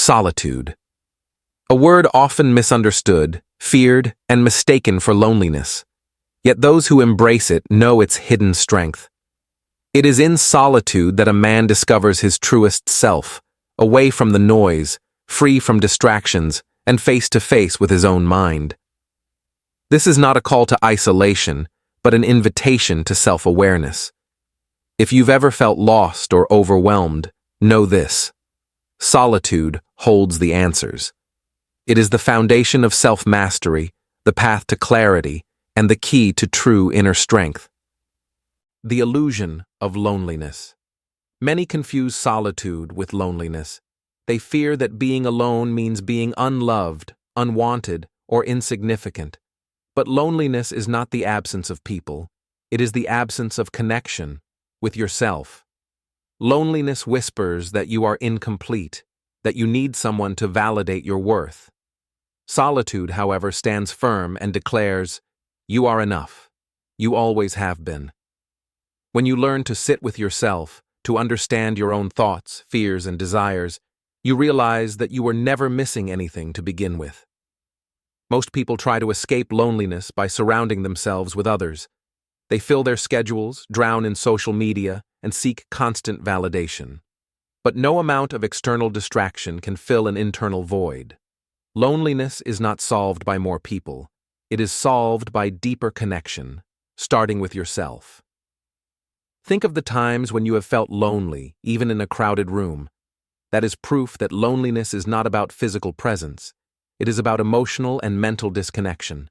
Solitude. A word often misunderstood, feared, and mistaken for loneliness. Yet those who embrace it know its hidden strength. It is in solitude that a man discovers his truest self, away from the noise, free from distractions, and face to face with his own mind. This is not a call to isolation, but an invitation to self-awareness. If you've ever felt lost or overwhelmed, know this: solitude holds the answers. It is the foundation of self-mastery, the path to clarity, and the key to true inner strength. The illusion of loneliness. Many confuse solitude with loneliness. They fear that being alone means being unloved, unwanted, or insignificant. But loneliness is not the absence of people. It is the absence of connection with yourself. Loneliness whispers that you are incomplete, that you need someone to validate your worth. Solitude, however, stands firm and declares, you are enough. You always have been. When you learn to sit with yourself, to understand your own thoughts, fears, and desires, you realize that you were never missing anything to begin with. Most people try to escape loneliness by surrounding themselves with others. They fill their schedules, drown in social media, and seek constant validation. But no amount of external distraction can fill an internal void. Loneliness is not solved by more people. It is solved by deeper connection, starting with yourself. Think of the times when you have felt lonely, even in a crowded room. That is proof that loneliness is not about physical presence. It is about emotional and mental disconnection.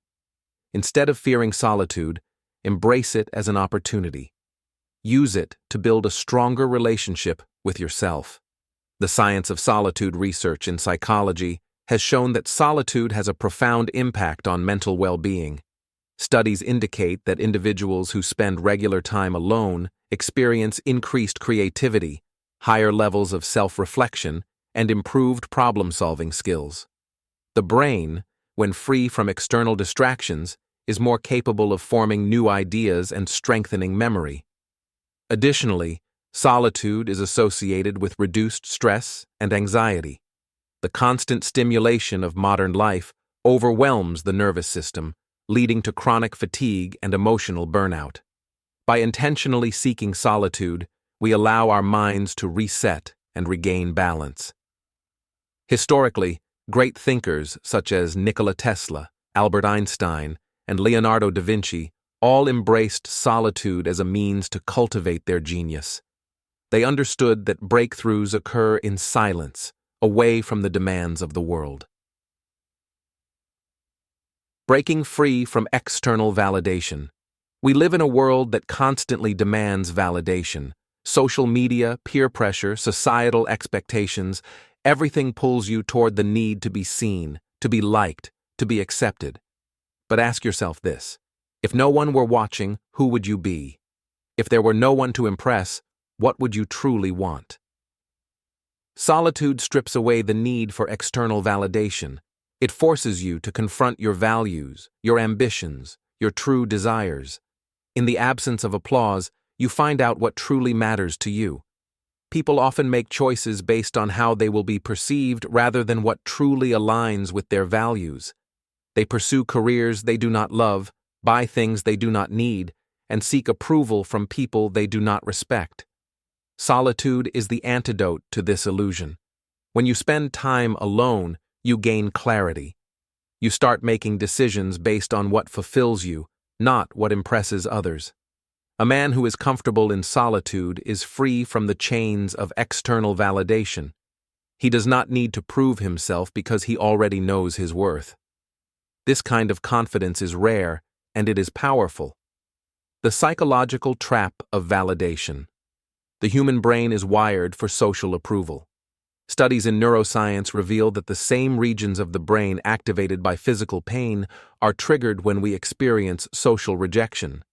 Instead of fearing solitude, embrace it as an opportunity. Use it to build a stronger relationship with yourself. The science of solitude research in psychology has shown that solitude has a profound impact on mental well-being. Studies indicate that individuals who spend regular time alone experience increased creativity, higher levels of self-reflection, and improved problem-solving skills. The brain, when free from external distractions, is more capable of forming new ideas and strengthening memory. Additionally, solitude is associated with reduced stress and anxiety. The constant stimulation of modern life overwhelms the nervous system, leading to chronic fatigue and emotional burnout. By intentionally seeking solitude, we allow our minds to reset and regain balance. Historically, great thinkers such as Nikola Tesla, Albert Einstein, and Leonardo da Vinci all embraced solitude as a means to cultivate their genius. They understood that breakthroughs occur in silence, away from the demands of the world. Breaking free from external validation. We live in a world that constantly demands validation. Social media, peer pressure, societal expectations, everything pulls you toward the need to be seen, to be liked, to be accepted. But ask yourself this: if no one were watching, who would you be? If there were no one to impress, what would you truly want? Solitude strips away the need for external validation. It forces you to confront your values, your ambitions, your true desires. In the absence of applause, you find out what truly matters to you. People often make choices based on how they will be perceived rather than what truly aligns with their values. They pursue careers they do not love, buy things they do not need, and seek approval from people they do not respect. Solitude is the antidote to this illusion. When you spend time alone, you gain clarity. You start making decisions based on what fulfills you, not what impresses others. A man who is comfortable in solitude is free from the chains of external validation. He does not need to prove himself because he already knows his worth. This kind of confidence is rare, and it is powerful. The psychological trap of validation. The human brain is wired for social approval. Studies in neuroscience reveal that the same regions of the brain activated by physical pain are triggered when we experience social rejection.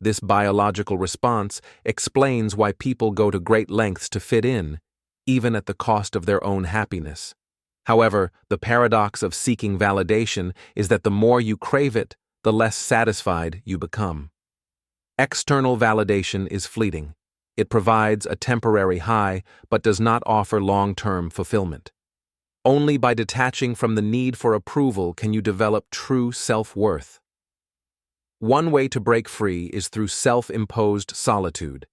This biological response explains why people go to great lengths to fit in, even at the cost of their own happiness. However, the paradox of seeking validation is that the more you crave it, the less satisfied you become. External validation is fleeting. It provides a temporary high, but does not offer long-term fulfillment. Only by detaching from the need for approval can you develop true self-worth. One way to break free is through self-imposed solitude.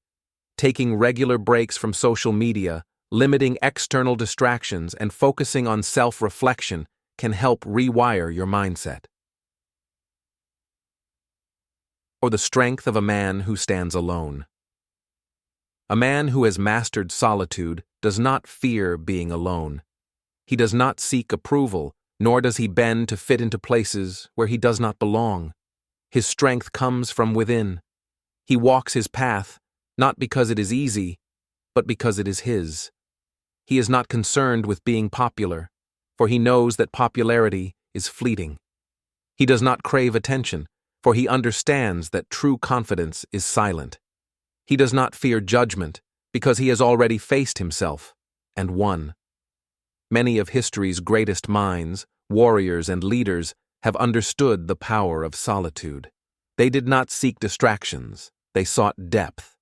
Taking regular breaks from social media, limiting external distractions, and focusing on self-reflection can help rewire your mindset. Or the strength of a man who stands alone. A man who has mastered solitude does not fear being alone. He does not seek approval, nor does he bend to fit into places where he does not belong. His strength comes from within. He walks his path, not because it is easy, but because it is his. He is not concerned with being popular, for he knows that popularity is fleeting. He does not crave attention, for he understands that true confidence is silent. He does not fear judgment, because he has already faced himself and won. Many of history's greatest minds, warriors, and leaders have understood the power of solitude. They did not seek distractions, they sought depth.